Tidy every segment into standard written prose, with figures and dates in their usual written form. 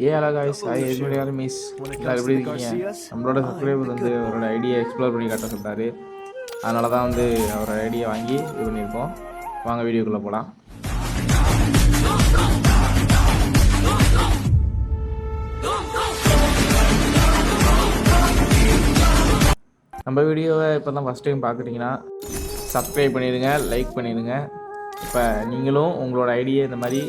Hello guys, hi everybody are miss. எல்லோரும் எப்படி இருக்கீங்க? நம்மளோட சப்ஸ்கிரைபர் வந்து அவரோட ஐடியை எக்ஸ்ப்ளோர் பண்ணி காட்ட சொல்கிறாரு. அதனால தான் வந்து அவரோட ஐடியை வாங்கி இது பண்ணியிருக்கோம். வாங்க வீடியோக்குள்ளே போகலாம். நம்ம வீடியோவை இப்போ தான் ஃபஸ்ட் டைம் பார்க்குறீங்கன்னா சப்ஸ்கிரைப் பண்ணிடுங்க, லைக் பண்ணிடுங்க. இப்போ நீங்களும் உங்களோட ஐடியை இந்த மாதிரி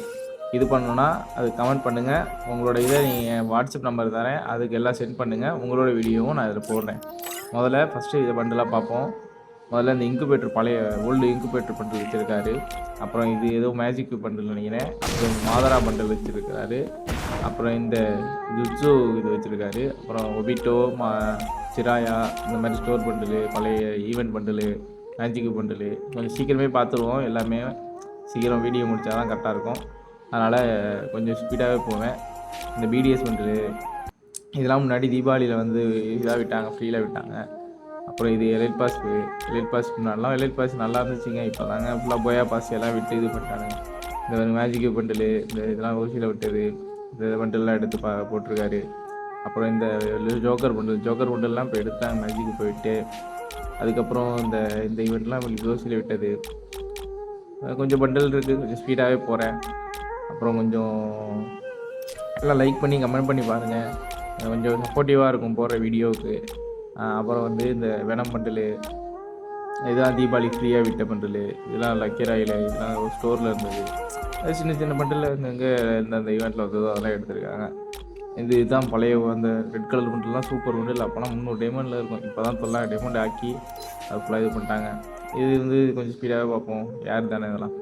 இது பண்ணணுன்னா அது கமெண்ட் பண்ணுங்கள். உங்களோட இதை நீங்கள் வாட்ஸ்அப் நம்பர் தரேன், அதுக்கு எல்லாம் சென்ட் பண்ணுங்கள். உங்களோட வீடியோவும் நான் இதில் போடுறேன். முதல்ல ஃபஸ்ட்டு இதை பண்டலாக பார்ப்போம். முதல்ல இந்த இன்குபேட்டர் பழைய ஓல்டு இன்குபேட்டர் பண்டில் வச்சுருக்காரு. அப்புறம் இது ஏதோ மேஜிக் பண்டில் நினைக்கிறேன். அப்புறம் மாதரா பண்டில் வச்சுருக்காரு. அப்புறம் இந்த ஜுட்ஸு இது வச்சுருக்காரு. அப்புறம் ஒபிட்டோ, சிராயா, இந்த மாதிரி ஸ்டோர் பண்டில், பழைய ஈவெண்ட் பண்டில், மேஜிக் பண்டில். கொஞ்சம் சீக்கிரமே பார்த்துருவோம். எல்லாமே சீக்கிரம் வீடியோ முடித்தா தான் கரெக்டாக இருக்கும். அதனால் கொஞ்சம் ஸ்பீடாகவே போவேன். இந்த பிடிஎஸ் பண்டில் இதெல்லாம் முன்னாடி தீபாவளியில் வந்து இதாக விட்டாங்க, ஃப்ரீயில் விட்டாங்க. அப்புறம் இது எலைட் பாஸ் முன்னாடிலாம் எலைட் பாஸ் நல்லா இருந்துச்சுங்க. இப்போ தாங்க ஃபுல்லாக போயா பாஸ் எல்லாம் விட்டு இது பண்ணிட்டாங்க. இந்த மேஜிக் பண்டில், இந்த இதெல்லாம் ஓசியில் விட்டது, இந்த பண்டில்லாம் எடுத்து போட்டிருக்காரு. அப்புறம் இந்த ஜோக்கர் பண்டல்லாம் இப்போ எடுத்தாங்க மேஜிக்கு போயிட்டு. அதுக்கப்புறம் இந்த ஈவெண்ட்லாம் உங்களுக்கு ஓசியில் விட்டது. கொஞ்சம் பண்டில் இருக்குது, கொஞ்சம் ஸ்பீடாகவே போகிறேன். அப்புறம் கொஞ்சம் எல்லாம் லைக் பண்ணி கமெண்ட் பண்ணி பாருங்கள், கொஞ்சம் சப்போர்ட்டிவாக இருக்கும் போடுற வீடியோவுக்கு. அப்புறம் வந்து இந்த வெனம் பண்டில், இதெல்லாம் தீபாவளி ஃப்ரீயாக விட்ட பண்டில், இதெல்லாம் லக்கேராயில், இதெல்லாம் ஒரு ஸ்டோரில் இருந்தது. அது சின்ன சின்ன பண்டில் இங்கே இந்த ஈவெண்ட்டில் வந்ததோ அதெல்லாம் எடுத்திருக்காங்க. இதுதான் பழைய அந்த ரெட் கலர் பண்டில்லாம் சூப்பர் பண்டில். அப்போலாம் 300 டைமண்டில் இருக்கும். இப்போ தான் 900 டைமண்ட் ஆக்கி அது ஃபுல்லாக இது பண்ணிட்டாங்க. இது வந்து கொஞ்சம் ஸ்பீடாகவே பார்ப்போம். யார் தானே இதெல்லாம்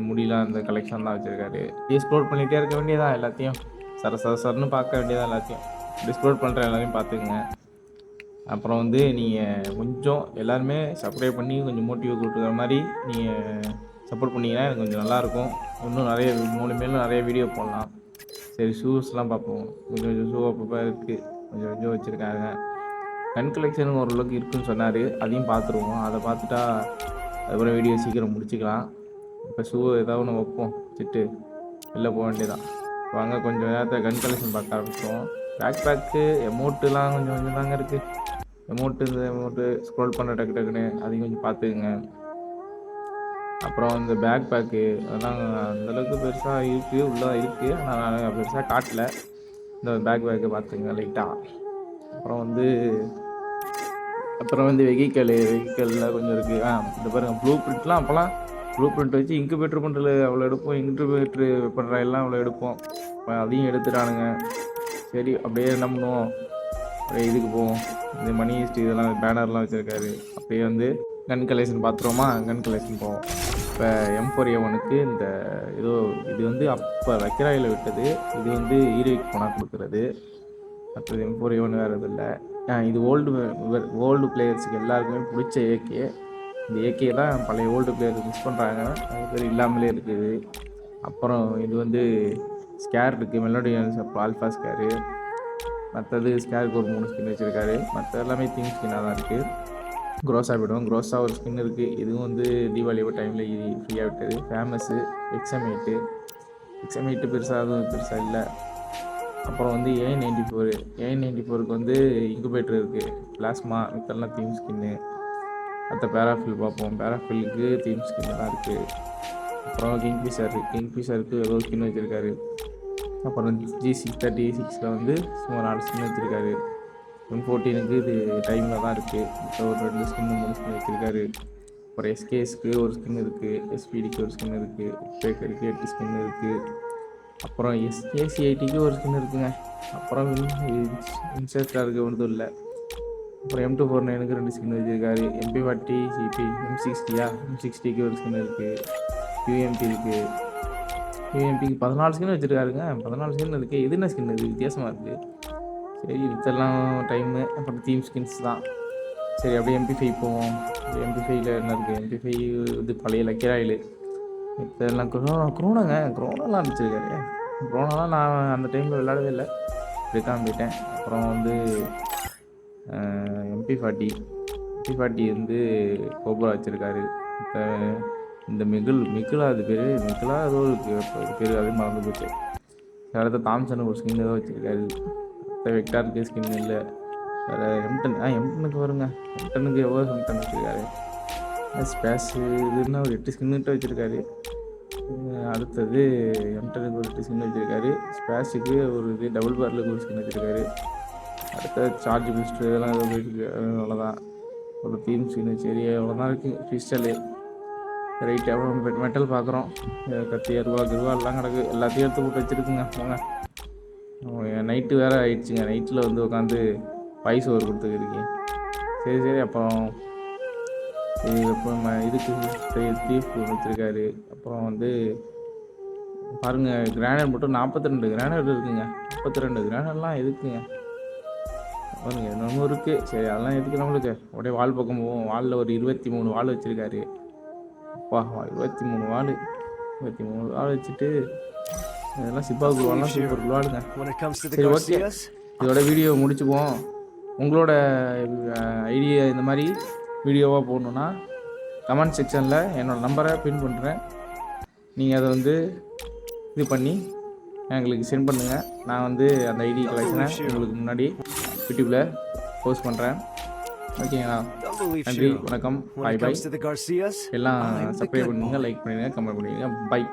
முடியலாம், இந்த கலெக்ஷன்லாம் வச்சுருக்காரு. எக்ஸ்ப்ளோர் பண்ணிகிட்டே இருக்க வேண்டியதான், எல்லாத்தையும் சரன்னு பார்க்க வேண்டியதான். எல்லாத்தையும் எக்ஸ்ப்ளோர் பண்ணுற எல்லாரையும் பார்த்துக்குங்க. அப்புறம் வந்து நீங்கள் கொஞ்சம் எல்லாருமே சப்ஸ்கிரைப் பண்ணி கொஞ்சம் மோட்டிவேட் கொடுக்குற மாதிரி நீங்கள் சப்போர்ட் பண்ணிங்கன்னா எனக்கு கொஞ்சம் நல்லாயிருக்கும். இன்னும் நிறைய மேலும் நிறைய வீடியோ போடலாம். சரி, ஷூஸ்லாம் பார்ப்போம். கொஞ்சம் ஷூ அப்பப்போ இருக்குது, கொஞ்சம் வச்சுருக்காங்க. கன் கலெக்ஷன் ஓரளவுக்கு இருக்குதுன்னு சொன்னார், அதையும் பார்த்துருவோம். அதை பார்த்துட்டா அதுக்கப்புறம் வீடியோ சீக்கிரம் முடிச்சுக்கலாம். இப்போ ஷூ ஏதாவது ஒன்று வைப்போம், வச்சுட்டு வெளில போக வேண்டியதான். வாங்க கொஞ்சம் நேரத்தில் கன் கலெக்ஷன் பார்க்க ஆரம்பிச்சோம். பேக்கு எமௌண்ட்டுலாம் கொஞ்சம் தாங்க இருக்குது. எமௌண்ட்டு ஸ்க்ரோல் பண்ண டக்குன்னு அதையும் கொஞ்சம் பார்த்துக்குங்க. அப்புறம் இந்த பேக்கு அதெல்லாம் அந்தளவுக்கு பெருசாக இருக்குது, உள்ளதாக இருக்குது. ஆனால் நான் பெருசாக காட்டல. இந்த பேக்கு பார்த்துங்க லைட்டாக. அப்புறம் வந்து வெஹிக்கலில் கொஞ்சம் இருக்குது. இந்த பாருங்கள், ப்ளூ பிரிண்ட்லாம் அப்போலாம் ப்ளூ பிரிண்ட் வச்சு இன்குபேட்டர் பண்ணுறது அவ்வளோ எடுப்போம். இன்குபேட்ரு பண்ணுற எல்லாம் அவ்வளோ எடுப்போம். அதையும் எடுத்துட்டானுங்க. சரி, அப்படியே என்ன பண்ணுவோம், அப்படியே இதுக்கு போவோம். இந்த மணி ஹிஸ்ட்ரி இதெல்லாம் பேனர்லாம் வச்சுருக்காரு. அப்படியே வந்து கன் கலெக்ஷன் பார்த்துருவோமா? கன் கலெக்ஷன் போவோம். இப்போ M4A1க்கு இந்த இது வந்து அப்போ லக்கேராயில் விட்டது. இது வந்து ஹீரோய்க்கு போனால் கொடுக்குறது. அடுத்தது M4A1 வேறு இது இல்லை. இது ஓல்டு பிளேயர்ஸுக்கு எல்லாருக்குமே பிடிச்ச ஏகே. இந்த ஏகே தான் பழைய ஓல்டு பிளேயர்ஸ் மிஸ் பண்ணுறாங்க, அது பேர் இல்லாமலே இருக்குது. அப்புறம் இது வந்து ஸ்கேர் இருக்குது, மெலோடியன்ஸ், அப்புறம் ஆல்ஃபா ஸ்கேரு. மற்றது ஸ்கேருக்கு ஒரு 3 ஸ்கின் வச்சுருக்காரு. மற்ற எல்லாமே தீம் ஸ்கின்னாக தான் இருக்குது. க்ரோஸா ஒரு ஸ்கின் இருக்குது. இதுவும் வந்து தீபாவளி டைமில் ஃப்ரீயாக விட்டது. ஃபேமஸ்ஸு எக்ஸமேட்டு பெருசாக இல்லை. அப்புறம் வந்து A94க்கு வந்து இன்குபேட்டர் இருக்குது, பிளாஸ்மா, இதெல்லாம் தீம் ஸ்கின்னு. மற்ற பேராஃபில் பார்ப்போம். பேராஃபிலுக்கு தீம் ஸ்கின்னெல்லாம் இருக்குது. அப்புறம் கிங்ஃபிஷருக்கு ஏதோ ஸ்கின் வச்சுருக்காரு. அப்புறம் G636 வந்து சும்மா 4 ஸ்கின் வச்சுருக்காரு. 114க்கு இது டைமில் தான் இருக்குது. ஒரு 2 ஸ்கின்னு 3 ஸ்கின் வச்சுருக்காரு. அப்புறம் SKSக்கு ஒரு ஸ்கின் இருக்குது, SPDக்கு ஒரு ஸ்கின் இருக்குது, பேக்கருக்கு 8 ஸ்கின் இருக்குது. அப்புறம் AC80க்கு ஒரு ஸ்கின் இருக்குங்க. அப்புறம் இன்ஸ்டாருக்கு ஒன்றும் இல்லை. அப்புறம் M249க்கு 2 ஸ்கின் வச்சுருக்காரு. MP40 M60க்கு ஒரு ஸ்கின் இருக்குது. UMP இருக்குது. UMPக்கு 14 ஸ்கின் வச்சுருக்காருங்க. 14 ஸ்கின் இருக்குது. எது என்ன ஸ்கின் இருக்குது, வித்தியாசமாக இருக்குது. சரி, இதெல்லாம் டைமு. அப்புறம் தீம் ஸ்கின்ஸ் தான். சரி, அப்படியே MP5 போவோம். MP5ல் என்ன இருக்குது? MP5 இது பழைய லக்கேராயில். இதெல்லாம் குரோனாலாம் அடிச்சிருக்காரு. குரோனாலாம் நான் அந்த டைமில் விளையாடவே இல்லை, எடுக்காமல் போயிட்டேன். அப்புறம் வந்து MP40 வந்து கோப்ரா வச்சுருக்காரு. இப்போ இந்த மிகுலா அது பேர், மிகுலா ஏதோ பேர் அது மறந்து போச்சு. அடுத்த தாம்சனுக்கு ஒரு ஸ்கின் ஏதோ வச்சுருக்காரு. அடுத்த வெக்டாருக்கு ஸ்கின் இல்லை. வேறு எம்டன் எம்டனுக்கு வருங்க. எம்டனுக்கு எவ்வளோ எம்டன் வச்சுருக்காரு. ஸ்பேஸு இதுன்னா ஒரு 8 ஸ்கின்கிட்ட வச்சுருக்காரு. அடுத்தது எம்டனுக்கு ஒரு 8 ஸ்கின் வச்சுருக்காரு. ஸ்பேஸுக்கு ஒரு இது டபுள் பார்லுக்கு ஒரு ஸ்கின் வச்சுருக்காரு. அடுத்த சார்ஜ் பூஸ்ட்டு இதெல்லாம் ஏதோ போயிருக்கு. அவ்வளோதான். ஒரு தீம் ஸ்கின்னு சரி அவ்வளோதான் இருக்குது. Crystal right. அப்புறம் மெட்டல் பார்க்குறோம். கத்தி எல்லாம் கிடக்கு. எல்லாத்தையும் எடுத்து போட்டு வச்சுருக்குங்க. போங்க. நைட்டு வேறு ஆயிடுச்சுங்க. நைட்டில் வந்து உட்காந்து பைஸ் ஓவர் கொடுத்துக்கிருக்கீங்க. சரி அப்புறம் இதுக்கு தீஃப் வச்சுருக்காரு. அப்புறம் வந்து பாருங்கள், கிரானைட் மட்டும் 42 கிரானைட் இருக்குங்க. 32 கிரானைட்லாம் எதுக்குங்க பாருங்க. இன்னொன்று இருக்குது. சரி அதெல்லாம் எதுக்கு நம்மளுக்கு. அப்படியே வால் பக்கம் போவோம். வாலில் ஒரு 23 வால் வச்சுருக்காரு. அப்பா 23 வால் வச்சுட்டு இதெல்லாம் சிப்பாவுக்கு வாலாம் சூப்பர் வாளுங்க. சரி ஓகே, இதோட வீடியோ முடிச்சுக்குவோம். உங்களோட ஐடியா இந்த மாதிரி வீடியோவாக போடணுன்னா கமெண்ட் செக்ஷனில் என்னோடய நம்பரை பின் பண்ணுறேன். நீங்கள் அதை வந்து இது பண்ணி எங்களுக்கு சென்ட் பண்ணுங்கள். நான் வந்து அந்த ஐடி கலெக்ஷனை உங்களுக்கு முன்னாடி யூடியூப்பில் போஸ்ட் பண்ணுறேன். ஓகேங்களா? நன்றி, வணக்கம், பாய். எல்லாம் சப்ஸ்கிரைப் பண்ணுங்கள், லைக் பண்ணுங்கள், கமெண்ட் பண்ணுங்கள். பை.